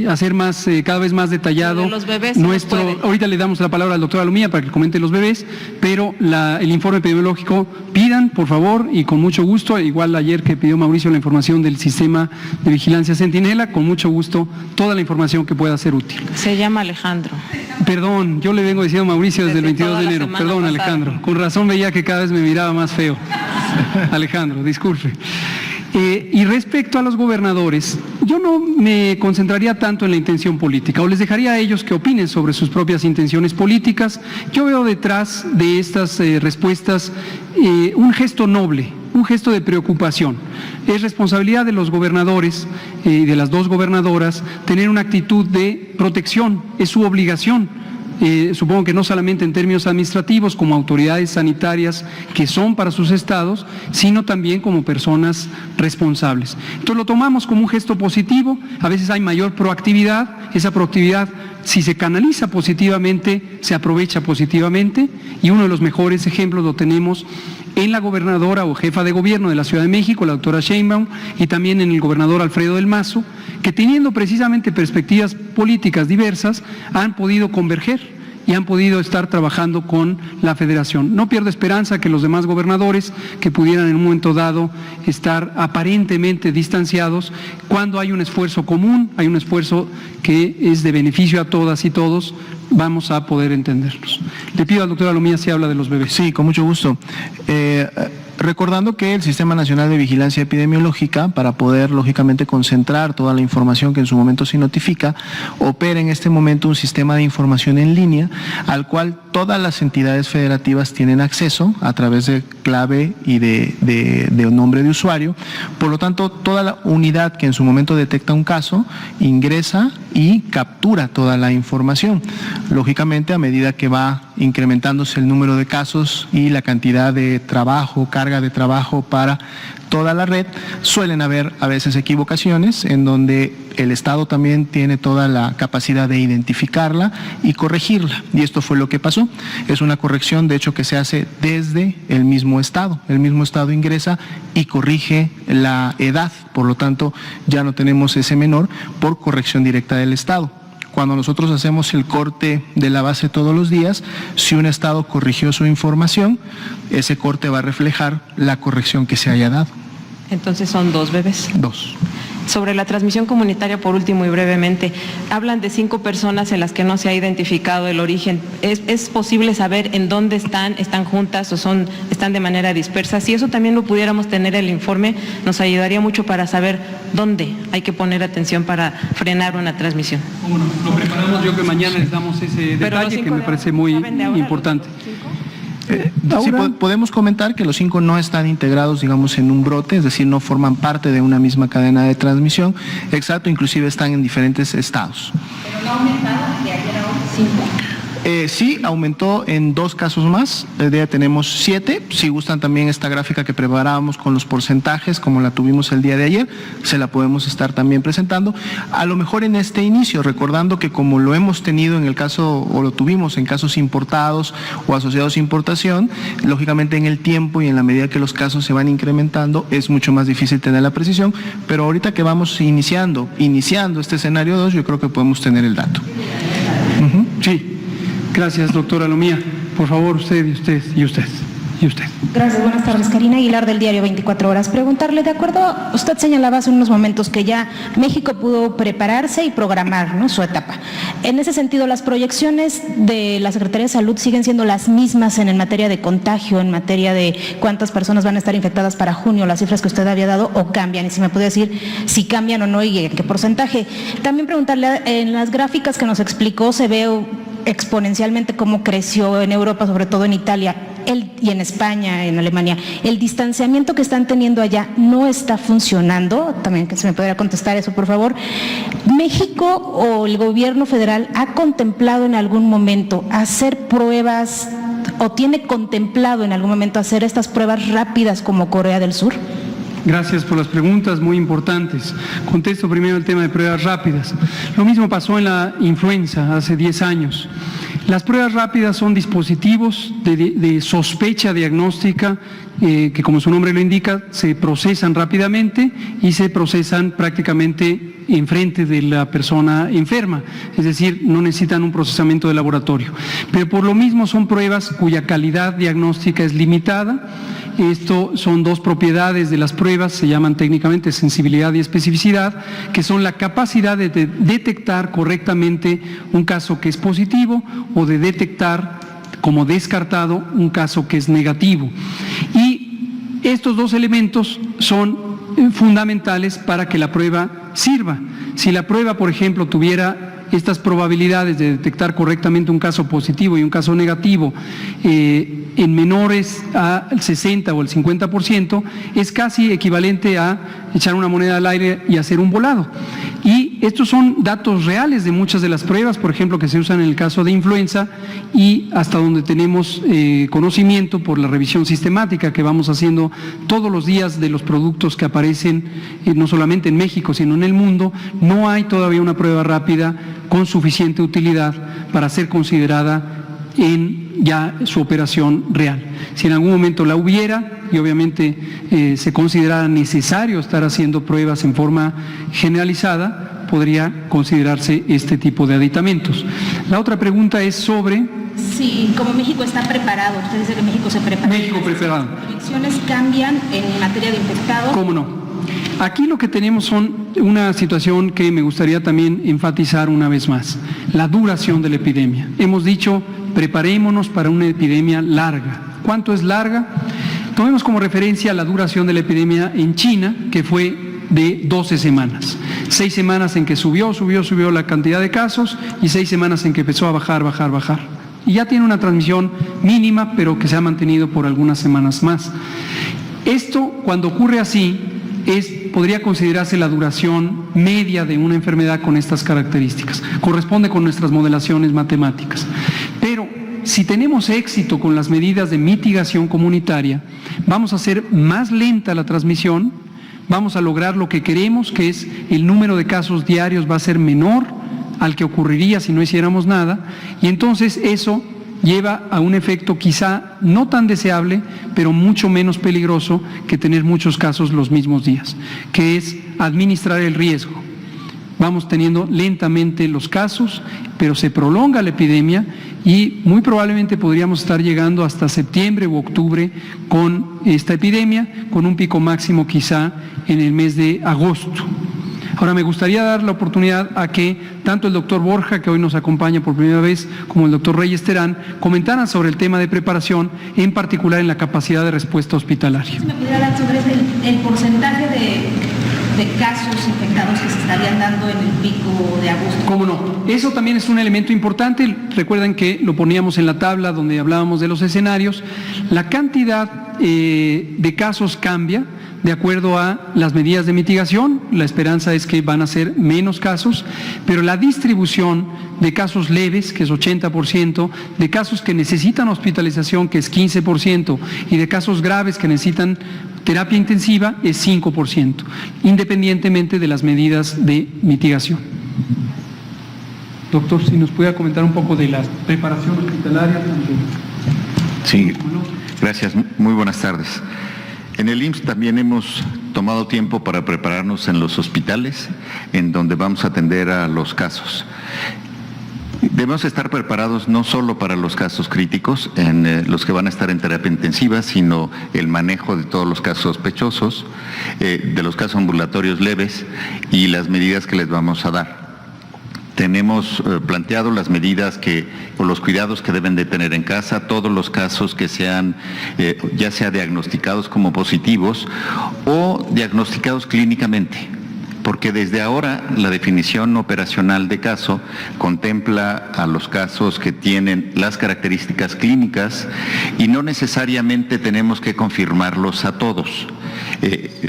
hacer más, cada vez más detallado. De los bebés, si nos puede. Ahorita le damos la palabra al doctor Alomía para que comente los bebés, pero el informe epidemiológico pidan, por favor, y con mucho gusto, igual ayer que pidió Mauricio la información del sistema de vigilancia Centinela, con mucho gusto, toda la información que pueda ser útil. Se llama Alejandro. Perdón, yo le vengo diciendo a Mauricio desde el 22 de enero, perdón pasada. Alejandro, con razón veía que cada vez me miraba más feo. Alejandro, disculpe. Y respecto a los gobernadores, yo no me concentraría tanto en la intención política, o les dejaría a ellos que opinen sobre sus propias intenciones políticas. Yo veo detrás de estas respuestas un gesto noble, un gesto de preocupación. Es responsabilidad de los gobernadores y de las dos gobernadoras tener una actitud de protección, es su obligación. Supongo que no solamente en términos administrativos como autoridades sanitarias que son para sus estados, sino también como personas responsables. Entonces lo tomamos como un gesto positivo, a veces hay mayor proactividad, esa proactividad si se canaliza positivamente, se aprovecha positivamente, y uno de los mejores ejemplos lo tenemos en la gobernadora o jefa de gobierno de la Ciudad de México, la doctora Sheinbaum, y también en el gobernador Alfredo del Mazo, que teniendo precisamente perspectivas políticas diversas, han podido converger y han podido estar trabajando con la Federación. No pierdo esperanza que los demás gobernadores que pudieran en un momento dado estar aparentemente distanciados, cuando hay un esfuerzo común, hay un esfuerzo que es de beneficio a todas y todos, vamos a poder entendernos. Le pido al doctor Alomía si habla de los bebés. Sí, con mucho gusto. Recordando que el Sistema Nacional de Vigilancia Epidemiológica, para poder lógicamente concentrar toda la información que en su momento se notifica, opera en este momento un sistema de información en línea al cual todas las entidades federativas tienen acceso a través de clave y de un nombre de usuario. Por lo tanto, toda la unidad que en su momento detecta un caso ingresa y captura toda la información. Lógicamente, a medida que va incrementándose el número de casos y la cantidad de trabajo, carga de trabajo para toda la red, suelen haber a veces equivocaciones en donde el Estado también tiene toda la capacidad de identificarla y corregirla. Y esto fue lo que pasó. Es una corrección, de hecho, que se hace desde el mismo Estado. El mismo Estado ingresa y corrige la edad. Por lo tanto, ya no tenemos ese menor por corrección directa del Estado. Cuando nosotros hacemos el corte de la base todos los días, si un estado corrigió su información, ese corte va a reflejar la corrección que se haya dado. Entonces son 2 bebés. 2. Sobre la transmisión comunitaria, por último y brevemente, hablan de 5 personas en las que no se ha identificado el origen. ¿Es posible saber en dónde están juntas o están de manera dispersa? Si eso también lo pudiéramos tener en el informe, nos ayudaría mucho para saber dónde hay que poner atención para frenar una transmisión. Bueno, lo preparamos, yo que mañana les damos ese detalle que me parece muy importante. Sí, podemos comentar que los 5 no están integrados, digamos, en un brote, es decir, no forman parte de una misma cadena de transmisión, exacto, inclusive están en diferentes estados. ¿Pero no ha aumentado de ayer a hoy 5? Sí, aumentó en 2 casos más, el día tenemos 7, si gustan también esta gráfica que preparábamos con los porcentajes, como la tuvimos el día de ayer, se la podemos estar también presentando, a lo mejor en este inicio, recordando que como lo hemos tenido en el caso, o lo tuvimos en casos importados o asociados a importación, lógicamente en el tiempo y en la medida que los casos se van incrementando, es mucho más difícil tener la precisión, pero ahorita que vamos iniciando este escenario 2, yo creo que podemos tener el dato. Sí. Gracias, doctora Alomía. Por favor, usted y usted y usted y usted. Gracias, buenas tardes. Karina Aguilar, del diario 24 Horas. Preguntarle, de acuerdo, usted señalaba hace unos momentos que ya México pudo prepararse y programar, ¿no?, su etapa. En ese sentido, las proyecciones de la Secretaría de Salud siguen siendo las mismas en materia de contagio, en materia de cuántas personas van a estar infectadas para junio, las cifras que usted había dado, o cambian, y si me puede decir si cambian o no y en qué porcentaje. También preguntarle, en las gráficas que nos explicó se ve exponencialmente cómo creció en Europa, sobre todo en Italia y en España, en Alemania. ¿El distanciamiento que están teniendo allá no está funcionando? También que se me pudiera contestar eso, por favor. ¿México o el gobierno federal ha contemplado en algún momento hacer pruebas o tiene contemplado en algún momento hacer estas pruebas rápidas como Corea del Sur? Gracias por las preguntas muy importantes. Contesto primero el tema de pruebas rápidas. Lo mismo pasó en la influenza hace 10 años. Las pruebas rápidas son dispositivos de sospecha diagnóstica que, como su nombre lo indica, se procesan rápidamente y se procesan prácticamente enfrente de la persona enferma, es decir, no necesitan un procesamiento de laboratorio. Pero por lo mismo son pruebas cuya calidad diagnóstica es limitada. Esto son dos propiedades de las pruebas, se llaman técnicamente sensibilidad y especificidad, que son la capacidad de detectar correctamente un caso que es positivo o de detectar como descartado un caso que es negativo. Y estos dos elementos son fundamentales para que la prueba sirva. Si la prueba, por ejemplo, tuviera estas probabilidades de detectar correctamente un caso positivo y un caso negativo en menores al 60 o al 50%, es casi equivalente a echar una moneda al aire y hacer un volado. Y estos son datos reales de muchas de las pruebas, por ejemplo, que se usan en el caso de influenza y hasta donde tenemos conocimiento por la revisión sistemática que vamos haciendo todos los días de los productos que aparecen no solamente en México, sino en el mundo. No hay todavía una prueba rápida con suficiente utilidad para ser considerada en ya su operación real. Si en algún momento la hubiera y obviamente se considerara necesario estar haciendo pruebas en forma generalizada, podría considerarse este tipo de aditamentos. La otra pregunta es sobre... Sí, como México está preparado, usted dice que México se prepara. México preparado. ¿Las proyecciones cambian en materia de infectados? ¿Cómo no? Aquí lo que tenemos son una situación que me gustaría también enfatizar una vez más, la duración de la epidemia. Hemos dicho, preparémonos para una epidemia larga. ¿Cuánto es larga? Tomemos como referencia la duración de la epidemia en China, que fue de 12 semanas. 6 semanas en que subió la cantidad de casos y 6 semanas en que empezó a bajar. Y ya tiene una transmisión mínima, pero que se ha mantenido por algunas semanas más. Esto, cuando ocurre así, podría considerarse la duración media de una enfermedad con estas características. Corresponde con nuestras modelaciones matemáticas. Pero si tenemos éxito con las medidas de mitigación comunitaria, vamos a hacer más lenta la transmisión, vamos a lograr lo que queremos, que es el número de casos diarios va a ser menor al que ocurriría si no hiciéramos nada, y entonces eso lleva a un efecto quizá no tan deseable, pero mucho menos peligroso que tener muchos casos los mismos días, que es administrar el riesgo. Vamos teniendo lentamente los casos, pero se prolonga la epidemia y muy probablemente podríamos estar llegando hasta septiembre u octubre con esta epidemia, con un pico máximo quizá en el mes de agosto. Ahora, me gustaría dar la oportunidad a que tanto el doctor Borja, que hoy nos acompaña por primera vez, como el doctor Reyes Terán, comentaran sobre el tema de preparación, en particular en la capacidad de respuesta hospitalaria. ¿Me pudiera dar sobre el porcentaje de casos infectados que se estarían dando en el pico de agosto? ¿Cómo no? Eso también es un elemento importante. Recuerden que lo poníamos en la tabla donde hablábamos de los escenarios. La cantidad de casos cambia de acuerdo a las medidas de mitigación. La esperanza es que van a ser menos casos, pero la distribución de casos leves, que es 80%, de casos que necesitan hospitalización, que es 15%, y de casos graves que necesitan terapia intensiva, es 5%, independientemente de las medidas de mitigación. Doctor, si nos pudiera comentar un poco de la preparación hospitalaria. Sí, gracias. Muy buenas tardes. En el IMSS también hemos tomado tiempo para prepararnos en los hospitales, en donde vamos a atender a los casos. Debemos estar preparados no solo para los casos críticos, en los que van a estar en terapia intensiva, sino el manejo de todos los casos sospechosos, de los casos ambulatorios leves y las medidas que les vamos a dar. Tenemos planteado las medidas o los cuidados que deben de tener en casa, todos los casos que sean ya sea diagnosticados como positivos o diagnosticados clínicamente, porque desde ahora la definición operacional de caso contempla a los casos que tienen las características clínicas y no necesariamente tenemos que confirmarlos a todos.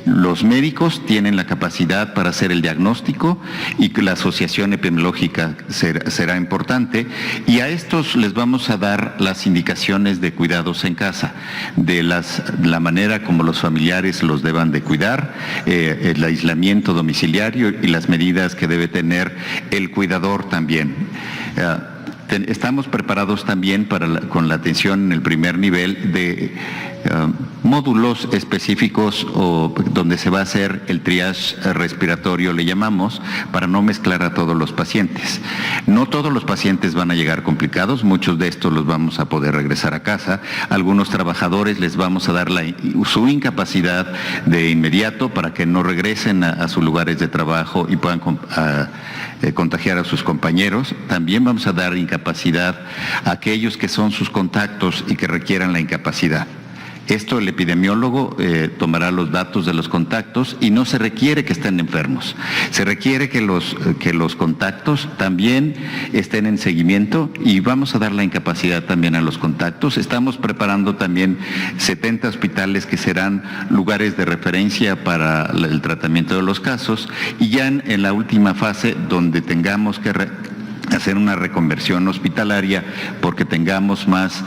Los médicos tienen la capacidad para hacer el diagnóstico y que la asociación epidemiológica será importante, y a estos les vamos a dar las indicaciones de cuidados en casa, de la manera como los familiares los deban de cuidar, el aislamiento domiciliario y las medidas que debe tener el cuidador también. Estamos preparados también con la atención en el primer nivel de módulos específicos donde se va a hacer el triage respiratorio, le llamamos, para no mezclar a todos los pacientes. No todos los pacientes van a llegar complicados, muchos de estos los vamos a poder regresar a casa. Algunos trabajadores les vamos a dar su incapacidad de inmediato para que no regresen a sus lugares de trabajo y puedan contagiar a sus compañeros. También vamos a dar incapacidad a aquellos que son sus contactos y que requieran la incapacidad. Esto el epidemiólogo tomará los datos de los contactos y no se requiere que estén enfermos. Se requiere que los contactos también estén en seguimiento y vamos a dar la incapacidad también a los contactos. Estamos preparando también 70 hospitales que serán lugares de referencia para el tratamiento de los casos y ya en la última fase donde tengamos que hacer una reconversión hospitalaria porque tengamos más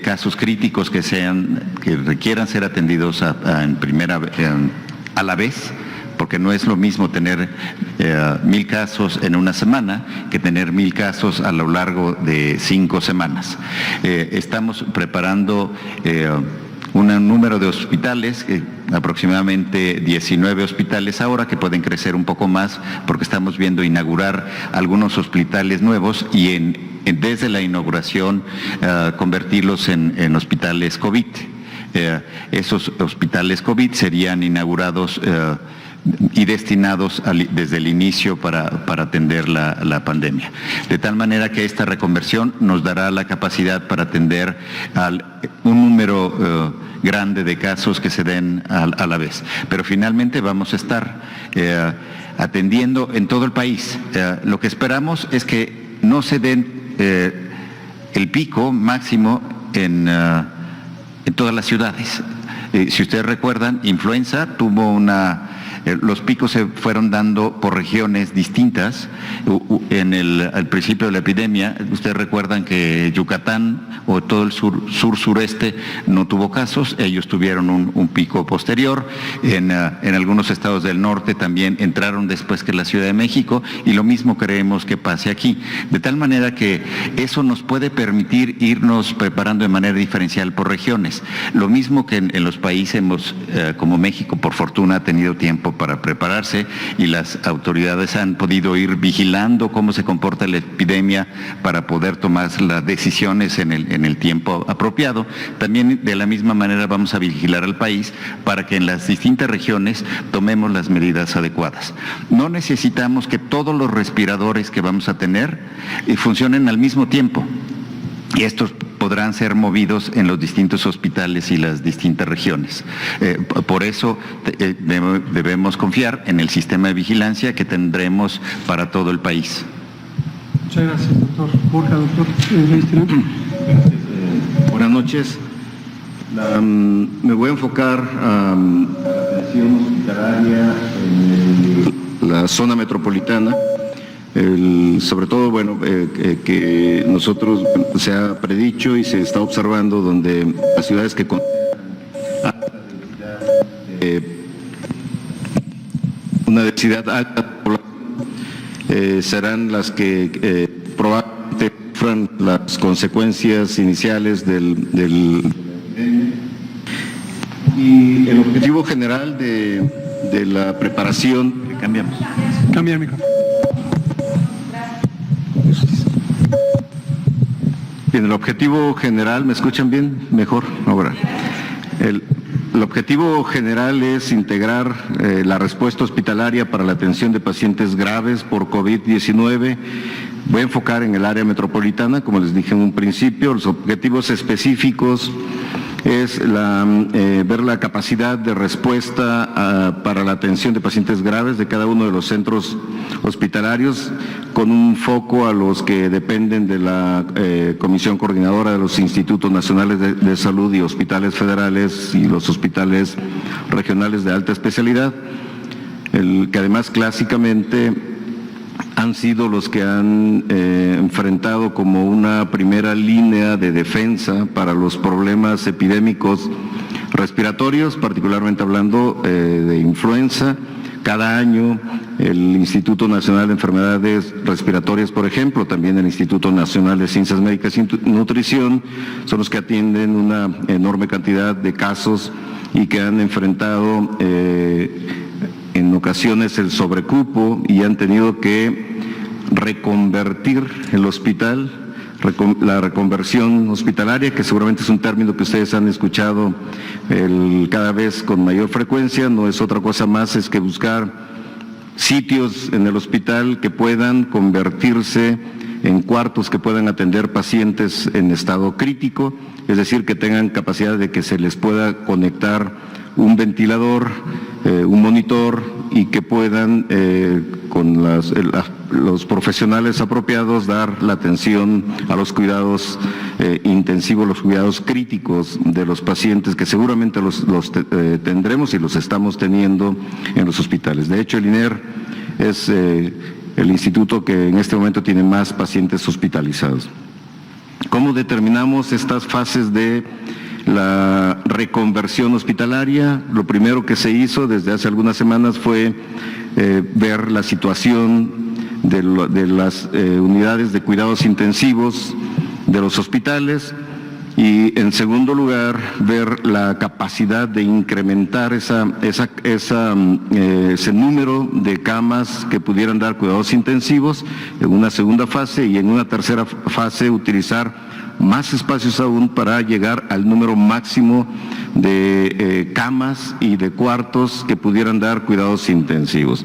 casos críticos que requieran ser atendidos a la vez, porque no es lo mismo tener 1,000 casos en una semana que tener 1,000 casos a lo largo de 5 semanas. Estamos preparando un número de hospitales, aproximadamente 19 hospitales ahora, que pueden crecer un poco más porque estamos viendo inaugurar algunos hospitales nuevos y desde la inauguración convertirlos en hospitales COVID. Esos hospitales COVID serían inaugurados y destinados desde el inicio para atender la pandemia. De tal manera que esta reconversión nos dará la capacidad para atender un número grande de casos que se den a la vez. Pero finalmente vamos a estar atendiendo en todo el país. Lo que esperamos es que no se den el pico máximo en todas las ciudades. Si ustedes recuerdan, influenza tuvo los picos se fueron dando por regiones distintas. Al principio de la epidemia, ustedes recuerdan que Yucatán o todo el sur-sureste no tuvo casos, ellos tuvieron un pico posterior. En algunos estados del norte también entraron después que la Ciudad de México y lo mismo creemos que pase aquí. De tal manera que eso nos puede permitir irnos preparando de manera diferencial por regiones. Lo mismo que en los países como México, por fortuna, ha tenido tiempo para prepararse y las autoridades han podido ir vigilando cómo se comporta la epidemia para poder tomar las decisiones en el tiempo apropiado. También de la misma manera vamos a vigilar al país para que en las distintas regiones tomemos las medidas adecuadas. No necesitamos que todos los respiradores que vamos a tener funcionen al mismo tiempo. Y estos podrán ser movidos en los distintos hospitales y las distintas regiones. Por eso debemos confiar en el sistema de vigilancia que tendremos para todo el país. Muchas gracias, doctor. Borja, doctor Reisterán. Buenas noches. Me voy a enfocar a la atención hospitalaria en la zona metropolitana. Sobre todo, que nosotros se ha predicho y se está observando donde las ciudades que una densidad alta de población serán las que probablemente sufran las consecuencias iniciales del y el objetivo general de la preparación. Cambiamos. Cambia el micrófono. Bien, el objetivo general, ¿me escuchan bien? Mejor, ahora. El objetivo general es integrar la respuesta hospitalaria para la atención de pacientes graves por COVID-19. Voy a enfocar en el área metropolitana, como les dije en un principio. Los objetivos específicos es ver la capacidad de respuesta para la atención de pacientes graves de cada uno de los centros hospitalarios, con un foco a los que dependen de la Comisión Coordinadora de los Institutos Nacionales de Salud y hospitales federales y los hospitales regionales de alta especialidad, que además clásicamente han sido los que han enfrentado como una primera línea de defensa para los problemas epidémicos respiratorios, particularmente hablando de influenza, cada año el Instituto Nacional de Enfermedades Respiratorias, por ejemplo, también el Instituto Nacional de Ciencias Médicas y Nutrición, son los que atienden una enorme cantidad de casos y que han enfrentado en ocasiones el sobrecupo y han tenido que reconvertir el hospital, la reconversión hospitalaria, que seguramente es un término que ustedes han escuchado cada vez con mayor frecuencia, no es otra cosa más, es que buscar sitios en el hospital que puedan convertirse en cuartos que puedan atender pacientes en estado crítico, es decir, que tengan capacidad de que se les pueda conectar un ventilador, un monitor y que puedan con los profesionales apropiados dar la atención a los cuidados intensivos, los cuidados críticos de los pacientes que seguramente los tendremos y los estamos teniendo en los hospitales. De hecho, el INER es el instituto que en este momento tiene más pacientes hospitalizados. ¿Cómo determinamos estas fases de la reconversión hospitalaria? Lo primero que se hizo desde hace algunas semanas fue ver la situación de las unidades de cuidados intensivos de los hospitales y, en segundo lugar, ver la capacidad de incrementar ese número de camas que pudieran dar cuidados intensivos en una segunda fase, y en una tercera fase utilizar más espacios aún para llegar al número máximo de camas y de cuartos que pudieran dar cuidados intensivos.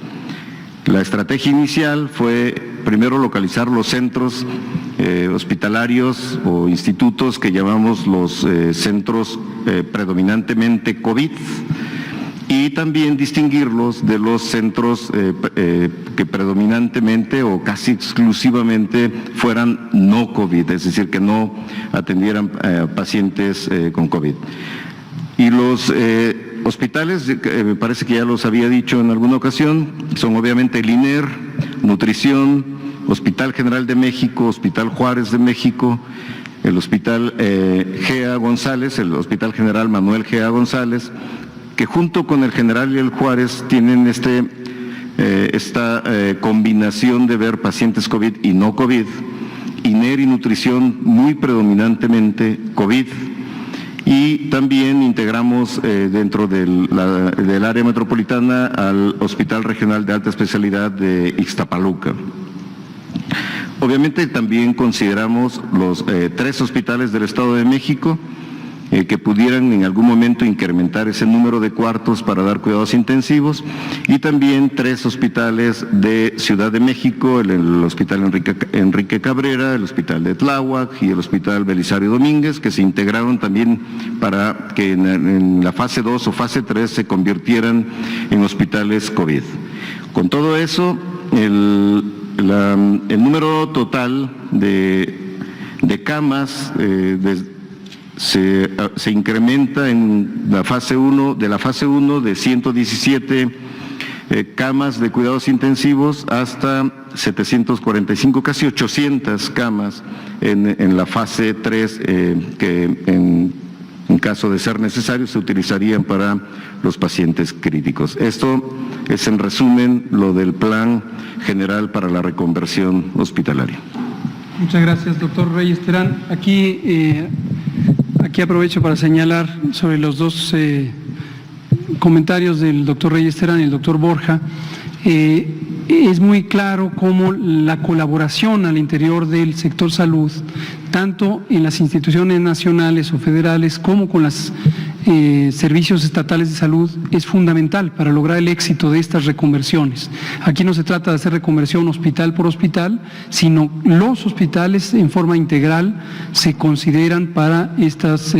La estrategia inicial fue primero localizar los centros hospitalarios o institutos que llamamos los centros predominantemente COVID, y también distinguirlos de los centros que predominantemente o casi exclusivamente fueran no COVID, es decir, que no atendieran pacientes con COVID. Y los hospitales, me parece que ya los había dicho en alguna ocasión, son obviamente el INER, Nutrición, Hospital General de México, Hospital Juárez de México, el Hospital G.A. González, el Hospital General Manuel G.A. González, que junto con el General y el Juárez tienen esta combinación de ver pacientes COVID y no COVID, INER y Nutrición muy predominantemente COVID, y también integramos dentro del área metropolitana al Hospital Regional de Alta Especialidad de Ixtapaluca. Obviamente también consideramos los 3 hospitales del Estado de México que pudieran en algún momento incrementar ese número de cuartos para dar cuidados intensivos, y también 3 hospitales de Ciudad de México, el Hospital Enrique Cabrera, el Hospital de Tláhuac y el Hospital Belisario Domínguez, que se integraron también para que en la fase 2 o fase 3 se convirtieran en hospitales COVID. Con todo eso, el número total de camas se incrementa en la fase 1, de 117 camas de cuidados intensivos hasta 745, casi 800 camas en la fase 3, que en caso de ser necesario se utilizarían para los pacientes críticos. Esto es, en resumen, lo del Plan General para la Reconversión Hospitalaria. Muchas gracias, doctor Reyes Terán. Aquí aprovecho para señalar sobre los dos comentarios del doctor Reyes Terán y el doctor Borja. Es muy claro cómo la colaboración al interior del sector salud, tanto en las instituciones nacionales o federales como con los servicios estatales de salud, es fundamental para lograr el éxito de estas reconversiones. Aquí no se trata de hacer reconversión hospital por hospital, sino los hospitales en forma integral se consideran para estas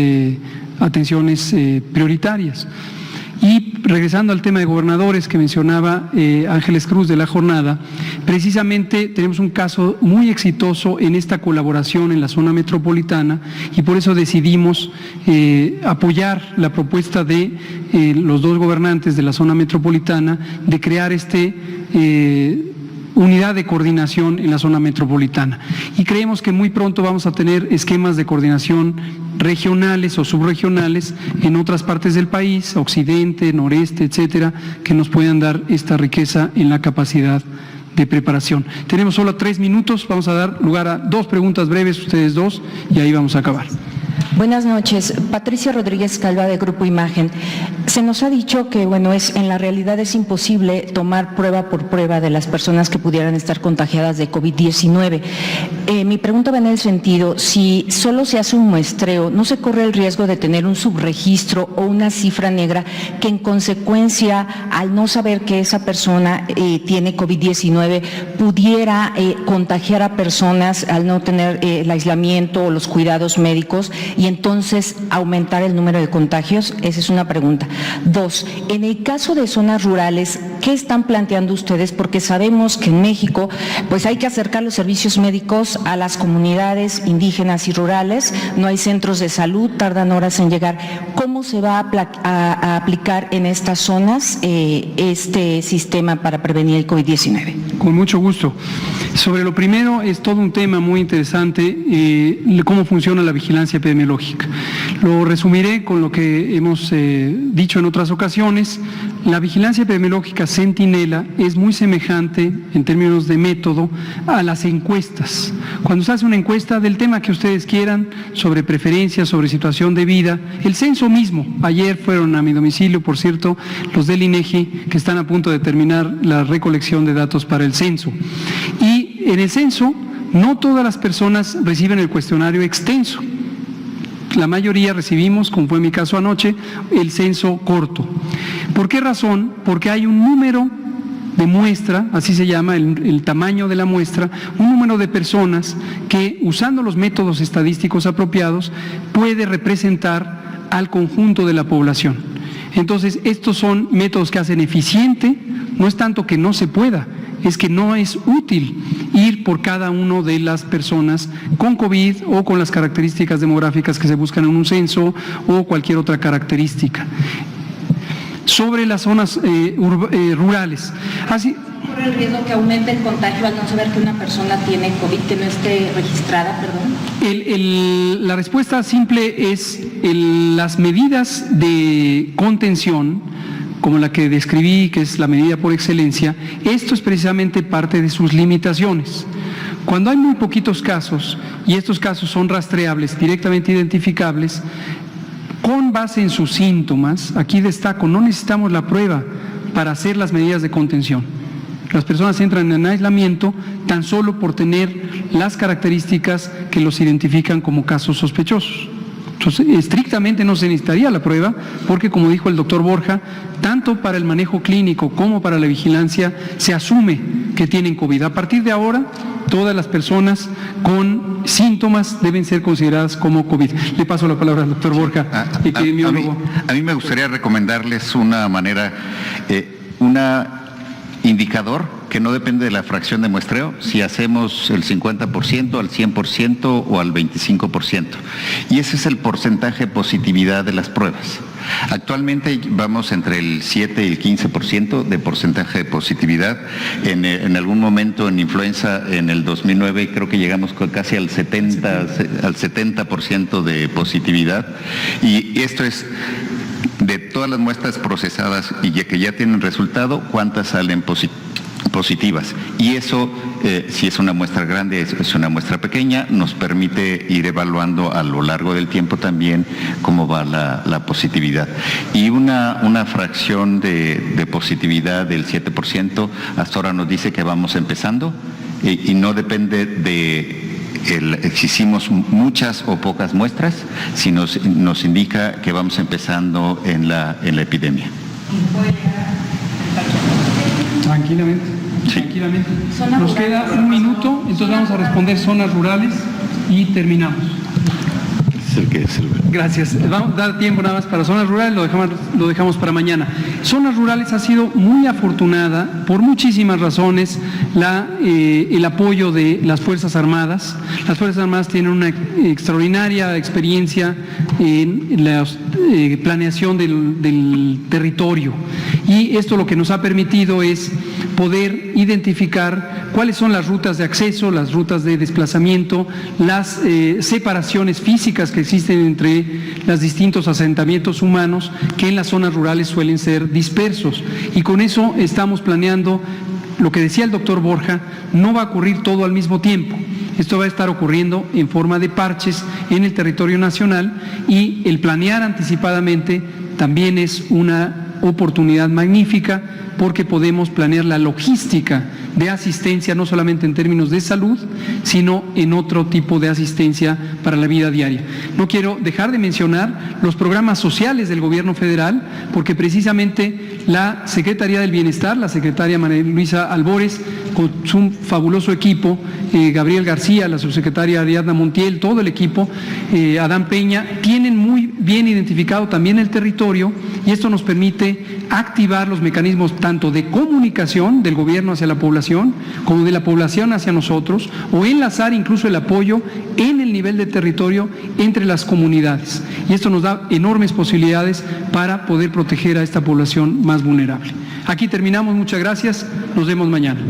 atenciones prioritarias. Y regresando al tema de gobernadores que mencionaba Ángeles Cruz de la jornada, precisamente tenemos un caso muy exitoso en esta colaboración en la zona metropolitana, y por eso decidimos apoyar la propuesta de los 2 gobernantes de la zona metropolitana de crear este unidad de coordinación en la zona metropolitana. Y creemos que muy pronto vamos a tener esquemas de coordinación regionales o subregionales en otras partes del país, occidente, noreste, etcétera, que nos puedan dar esta riqueza en la capacidad de preparación. Tenemos solo 3 minutos, vamos a dar lugar a 2 preguntas breves, ustedes 2, y ahí vamos a acabar. Buenas noches, Patricia Rodríguez Calva de Grupo Imagen. Se nos ha dicho que, en la realidad es imposible tomar prueba por prueba de las personas que pudieran estar contagiadas de COVID-19. Mi pregunta va en el sentido, si solo se hace un muestreo, ¿no se corre el riesgo de tener un subregistro o una cifra negra que en consecuencia, al no saber que esa persona tiene COVID-19, pudiera contagiar a personas al no tener el aislamiento o los cuidados médicos y entonces aumentar el número de contagios? Esa es una pregunta. 2, en el caso de zonas rurales, ¿qué están planteando ustedes? Porque sabemos que en México pues hay que acercar los servicios médicos a las comunidades indígenas y rurales, no hay centros de salud, tardan horas en llegar. ¿Cómo se va a aplicar en estas zonas este sistema para prevenir el COVID-19? Con mucho gusto. Sobre lo primero, es todo un tema muy interesante, cómo funciona la vigilancia epidemiológica. Lo resumiré con lo que hemos dicho en otras ocasiones. La vigilancia epidemiológica Centinela es muy semejante en términos de método a las encuestas. Cuando se hace una encuesta del tema que ustedes quieran, sobre preferencias, sobre situación de vida, el censo mismo, ayer fueron a mi domicilio, por cierto, los del INEGI, que están a punto de terminar la recolección de datos para el censo. Y en el censo, no todas las personas reciben el cuestionario extenso. La mayoría recibimos, como fue mi caso anoche, el censo corto. ¿Por qué razón? Porque hay un número de muestra, así se llama el tamaño de la muestra, un número de personas que, usando los métodos estadísticos apropiados, puede representar al conjunto de la población. Entonces, estos son métodos que hacen eficiente, no es tanto que no se pueda, es que no es útil ir por cada una de las personas con COVID o con las características demográficas que se buscan en un censo o cualquier otra característica. Sobre las zonas rurales. Así, ¿Corre el riesgo que aumente el contagio al no saber que una persona tiene COVID que no esté registrada, perdón? La respuesta simple es las medidas de contención, como la que describí, que es la medida por excelencia. Esto es precisamente parte de sus limitaciones. Cuando hay muy poquitos casos, y estos casos son rastreables, directamente identificables, con base en sus síntomas, aquí destaco, no necesitamos la prueba para hacer las medidas de contención. Las personas entran en aislamiento tan solo por tener las características que los identifican como casos sospechosos. Entonces, estrictamente no se necesitaría la prueba, porque como dijo el doctor Borja, tanto para el manejo clínico como para la vigilancia se asume que tienen COVID. A partir de ahora, todas las personas con síntomas deben ser consideradas como COVID. Le paso la palabra al doctor Borja, epidemiólogo. A mí me gustaría recomendarles una manera, indicador que no depende de la fracción de muestreo, si hacemos el 50%, al 100% o al 25%. Y ese es el porcentaje de positividad de las pruebas. Actualmente vamos entre el 7 y el 15% de porcentaje de positividad. En algún momento en influenza, en el 2009, creo que llegamos casi al 70% de positividad. Y esto es de todas las muestras procesadas y que ya tienen resultado, ¿cuántas salen positivas? Y eso, si es una muestra grande, es una muestra pequeña, nos permite ir evaluando a lo largo del tiempo también cómo va la positividad. Y una fracción de positividad del 7%, hasta ahora nos dice que vamos empezando y no depende de si hicimos muchas o pocas muestras, si nos indica que vamos empezando en la epidemia. Tranquilamente, tranquilamente. Nos queda un minuto, entonces vamos a responder zonas rurales y terminamos. Gracias. Vamos a dar tiempo nada más para zonas rurales, lo dejamos para mañana. Zonas rurales ha sido muy afortunada por muchísimas razones el apoyo de las Fuerzas Armadas. Las Fuerzas Armadas tienen una extraordinaria experiencia en la planeación del territorio Y esto lo que nos ha permitido es poder identificar cuáles son las rutas de acceso, las rutas de desplazamiento, las separaciones físicas que existen entre los distintos asentamientos humanos que en las zonas rurales suelen ser dispersos. Y con eso estamos planeando, lo que decía el doctor Borja, no va a ocurrir todo al mismo tiempo. Esto va a estar ocurriendo en forma de parches en el territorio nacional, y el planear anticipadamente también es una oportunidad magnífica, porque podemos planear la logística de asistencia, no solamente en términos de salud, sino en otro tipo de asistencia para la vida diaria. No quiero dejar de mencionar los programas sociales del gobierno federal, porque precisamente la Secretaría del Bienestar, la secretaria María Luisa Albores, con su fabuloso equipo, Gabriel García, la subsecretaria Ariadna Montiel, todo el equipo, Adán Peña, tienen muy bien identificado también el territorio, y esto nos permite activar los mecanismos tanto de comunicación del gobierno hacia la población como de la población hacia nosotros, o enlazar incluso el apoyo en el nivel de territorio entre las comunidades. Y esto nos da enormes posibilidades para poder proteger a esta población más vulnerable. Aquí terminamos, muchas gracias, nos vemos mañana.